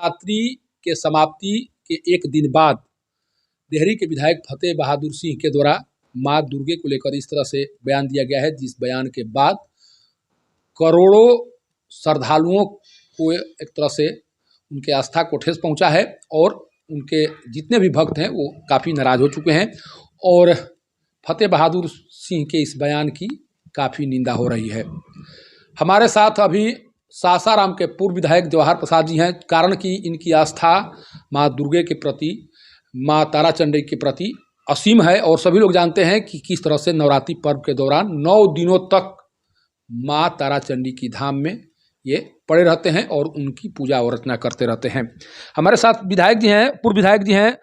नवरात्रि के समाप्ति के एक दिन बाद देहरी के विधायक फतेह बहादुर सिंह के द्वारा मां दुर्गे को लेकर इस तरह से बयान दिया गया है, जिस बयान के बाद करोड़ों श्रद्धालुओं को एक तरह से उनके आस्था को ठेस पहुंचा है और उनके जितने भी भक्त हैं वो काफ़ी नाराज हो चुके हैं और फतेह बहादुर सिंह के इस बयान की काफ़ी निंदा हो रही है। हमारे साथ अभी सासाराम के पूर्व विधायक जवाहर प्रसाद जी हैं, कारण कि इनकी आस्था माँ दुर्गे के प्रति, माँ तारा चंडी के प्रति असीम है और सभी लोग जानते हैं कि किस तरह से नवरात्रि पर्व के दौरान 9 दिनों तक माँ तारा चंडी की धाम में ये पड़े रहते हैं और उनकी पूजा अर्चना करते रहते हैं। हमारे साथ विधायक जी हैं, पूर्व विधायक जी हैं।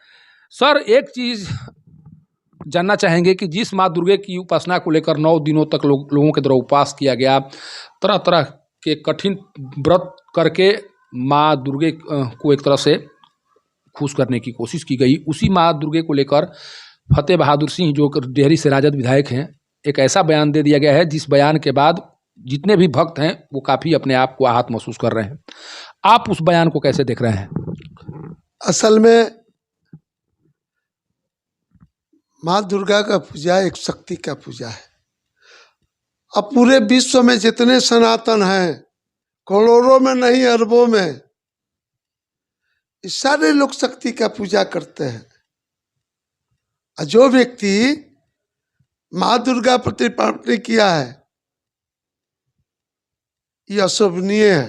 सर, एक चीज़ जानना चाहेंगे कि जिस माँ दुर्गे की उपासना को लेकर 9 दिनों तक लोगों के द्वारा उपवास किया गया, तरह तरह के कठिन व्रत करके माँ दुर्गे को एक तरह से खुश करने की कोशिश की गई, उसी माँ दुर्गे को लेकर फतेह बहादुर सिंह जो देहरी से राजद विधायक हैं, एक ऐसा बयान दे दिया गया है जिस बयान के बाद जितने भी भक्त हैं वो काफ़ी अपने आप को आहत महसूस कर रहे हैं। आप उस बयान को कैसे देख रहे हैं? असल में माँ दुर्गा का पूजा एक शक्ति का पूजा है। अब पूरे विश्व में जितने सनातन हैं, करोड़ों में नहीं अरबों में, इस सारे लोग शक्ति का पूजा करते हैं। और जो व्यक्ति माँ दुर्गा प्रति टिप्पणी किया है यह अशोभनीय है।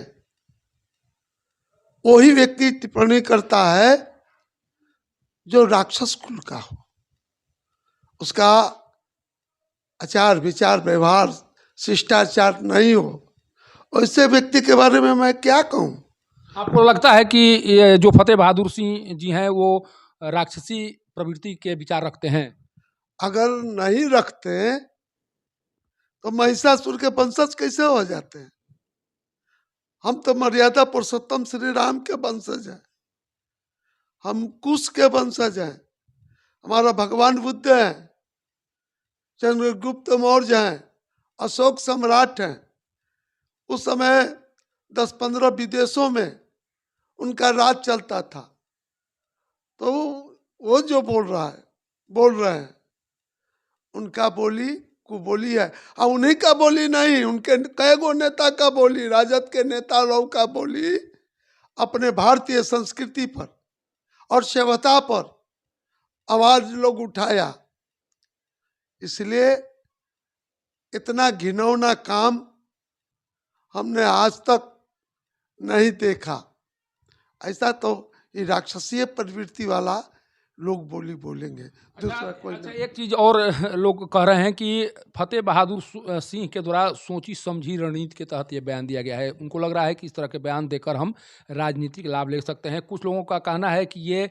वही व्यक्ति टिप्पणी करता है जो राक्षस कुल का हो, उसका आचार विचार व्यवहार शिष्टाचार नहीं हो, ऐसे व्यक्ति के बारे में मैं क्या कहूँ। आपको लगता है कि ये जो फतेह बहादुर सिंह जी हैं वो राक्षसी प्रवृत्ति के विचार रखते हैं? अगर नहीं रखते तो महिषासुर के वंशज कैसे हो जाते हैं? हम तो मर्यादा पुरुषोत्तम श्री राम के वंशज हैं, हम कुश के वंशज हैं। हमारा भगवान बुद्ध है, चंद्रगुप्त मौर्य हैं, अशोक सम्राट हैं। उस समय 10-15 विदेशों में उनका राज चलता था। तो वो जो बोल रहे हैं उनका बोली कुबोली है। और उन्हीं का बोली नहीं, उनके कई गो नेता का बोली, राजद के नेता लोग का बोली अपने भारतीय संस्कृति पर और सभ्यता पर आवाज लोग उठाया। इसलिए इतना घिनौना काम हमने आज तक नहीं देखा। ऐसा तो ये राक्षसीय प्रवृत्ति वाला लोग बोलेंगे। दूसरा कोई अच्छा, एक चीज़ और लोग कह रहे हैं कि फतेह बहादुर सिंह के द्वारा सोची समझी रणनीति के तहत ये बयान दिया गया है। उनको लग रहा है कि इस तरह के बयान देकर हम राजनीतिक लाभ ले सकते हैं। कुछ लोगों का कहना है कि ये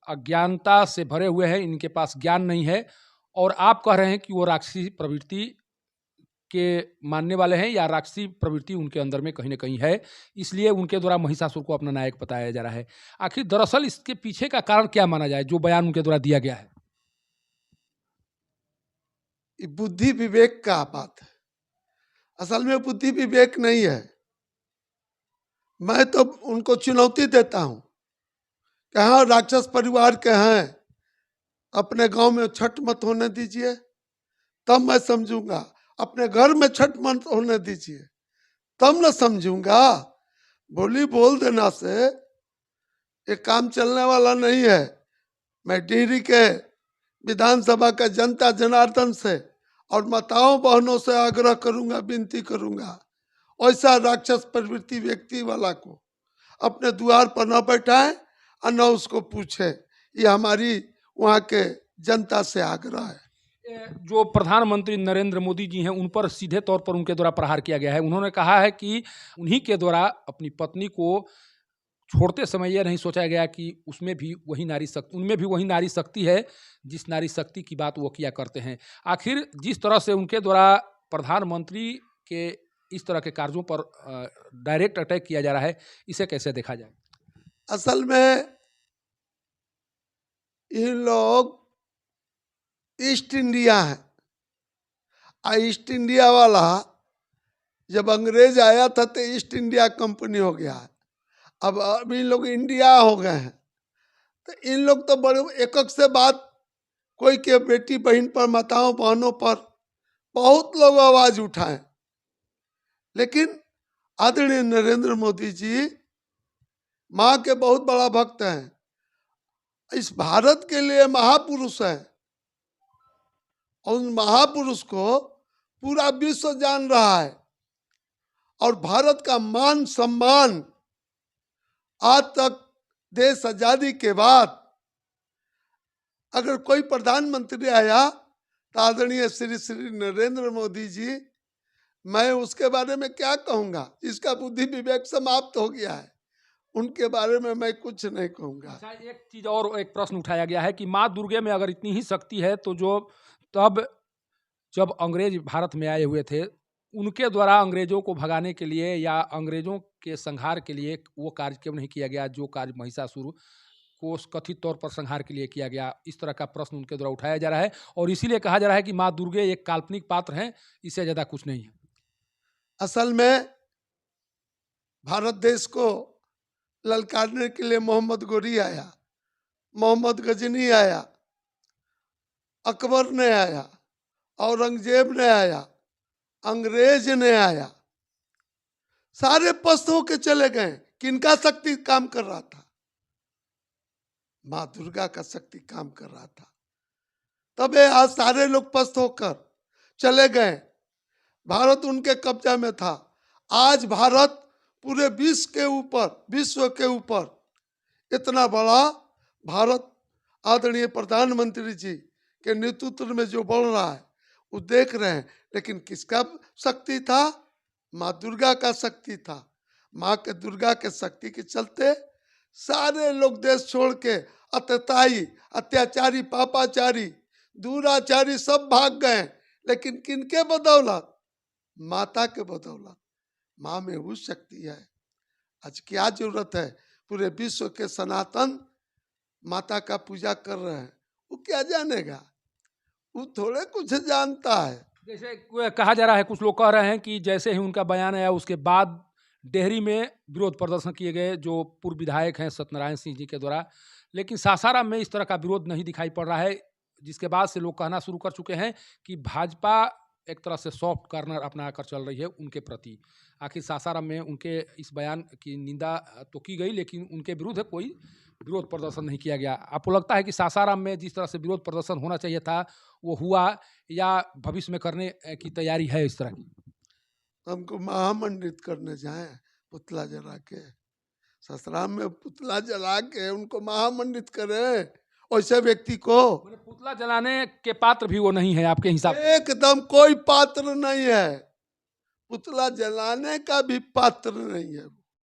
अज्ञानता से भरे हुए हैं, इनके पास ज्ञान नहीं है। और आप कह रहे हैं कि वो राक्षसी प्रवृत्ति के मानने वाले हैं या राक्षसी प्रवृत्ति उनके अंदर में कहीं ना कहीं है, इसलिए उनके द्वारा महिषासुर को अपना नायक बताया जा रहा है। आखिर दरअसल इसके पीछे का कारण क्या माना जाए जो बयान उनके द्वारा दिया गया है? बुद्धि विवेक का बात है। असल में बुद्धि विवेक नहीं है। मैं तो उनको चुनौती देता हूं कि हाँ, राक्षस परिवार के हैं, अपने गांव में छठ मत होने दीजिए, तब मैं समझूंगा। अपने घर में छठ मत होने दीजिए, तब न समझूंगा। बोली बोल देना से ये काम चलने वाला नहीं है। मैं टिहरी के विधानसभा का जनता जनार्दन से और माताओं बहनों से आग्रह करूंगा, विनती करूंगा, ऐसा राक्षस प्रवृत्ति व्यक्ति वाला को अपने द्वार पर न बैठाएं और न उसको पूछे। ये हमारी वहाँ के जनता से आग्रह है। जो प्रधानमंत्री नरेंद्र मोदी जी हैं उन पर सीधे तौर पर उनके द्वारा प्रहार किया गया है। उन्होंने कहा है कि उन्हीं के द्वारा अपनी पत्नी को छोड़ते समय यह नहीं सोचा गया कि उसमें भी वही नारी शक्ति, उनमें भी वही नारी शक्ति है जिस नारी शक्ति की बात वो किया करते हैं। आखिर जिस तरह से उनके द्वारा प्रधानमंत्री के इस तरह के कार्यों पर डायरेक्ट अटैक किया जा रहा है, इसे कैसे देखा जाए? असल में इन लोग ईस्ट इंडिया है। ईस्ट इंडिया वाला जब अंग्रेज आया था तो ईस्ट इंडिया कंपनी हो गया है। अब इन लोग इंडिया हो गए हैं, तो इन लोग तो बड़े एकक से बात, कोई के बेटी बहन पर, माताओं बहनों पर बहुत लोग आवाज उठाए, लेकिन आदरणीय नरेंद्र मोदी जी माँ के बहुत बड़ा भक्त हैं, इस भारत के लिए महापुरुष है, और उन महापुरुष को पूरा विश्व जान रहा है, और भारत का मान सम्मान आज तक देश आजादी के बाद अगर कोई प्रधानमंत्री आया तो आदरणीय श्री श्री नरेंद्र मोदी जी, मैं उसके बारे में क्या कहूंगा, इसका बुद्धि विवेक समाप्त हो गया है, उनके बारे में मैं कुछ नहीं कहूंगा। अच्छा, एक चीज और, एक प्रश्न उठाया गया है कि माँ दुर्गे में अगर इतनी ही शक्ति है तो जो तब जब अंग्रेज भारत में आए हुए थे उनके द्वारा अंग्रेजों को भगाने के लिए या अंग्रेजों के संहार के लिए वो कार्य क्यों नहीं किया गया जो कार्य महिषासुर को कथित तौर पर संहार के लिए किया गया? इस तरह का प्रश्न उनके द्वारा उठाया जा रहा है, और इसीलिए कहा जा रहा है कि माँ दुर्गे एक काल्पनिक पात्र हैं, इससे ज्यादा कुछ नहीं है। असल में भारत देश को ललकारने के लिए मोहम्मद गोरी आया, मोहम्मद गजनी आया, अकबर ने आया, औरंगजेब ने आया, अंग्रेज ने आया, सारे पस्त होके चले गए। किनका शक्ति काम कर रहा था? माँ दुर्गा का शक्ति काम कर रहा था, तब आज सारे लोग पस्त होकर चले गए, भारत उनके कब्जा में था। आज भारत पूरे विश्व के ऊपर इतना बड़ा भारत आदरणीय प्रधानमंत्री जी के नेतृत्व में जो बढ़ रहा है वो देख रहे हैं, लेकिन किसका शक्ति था? माँ दुर्गा का शक्ति था। माँ के दुर्गा के शक्ति के चलते सारे लोग देश छोड़ के अत्याचारी, अत्याचारी, पापाचारी, दुराचारी सब भाग गए, लेकिन किनके बदौलत? माता के बदौलत। माँ में वो शक्ति है। आज क्या जरूरत है? पूरे विश्व के सनातन माता का पूजा कर रहे हैं, वो क्या जानेगा? वो थोड़े कुछ जानता है। जैसे कहा जा रहा है, कुछ लोग कह रहे हैं कि जैसे ही उनका बयान आया उसके बाद डेहरी में विरोध प्रदर्शन किए गए जो पूर्व विधायक हैं सत्यनारायण सिंह जी के द्वारा, लेकिन सासाराम में इस तरह का विरोध नहीं दिखाई पड़ रहा है, जिसके बाद से लोग कहना शुरू कर चुके हैं कि भाजपा एक तरह से सॉफ्ट कॉर्नर अपना कर चल रही है उनके प्रति। आखिर सासाराम में उनके इस बयान की निंदा तो की गई, लेकिन उनके विरुद्ध कोई विरोध प्रदर्शन नहीं किया गया। आपको लगता है कि सासाराम में जिस तरह से विरोध प्रदर्शन होना चाहिए था वो हुआ, या भविष्य में करने की तैयारी है इस तरह की? हमको महामंडित करने जाए पुतला जला के, ससुराल में पुतला जला के उनको महामंडित करे, ऐसे व्यक्ति को पुतला जलाने के पात्र भी वो नहीं है आपके हिसाब से? एकदम कोई पात्र नहीं है, पुतला जलाने का भी पात्र नहीं है।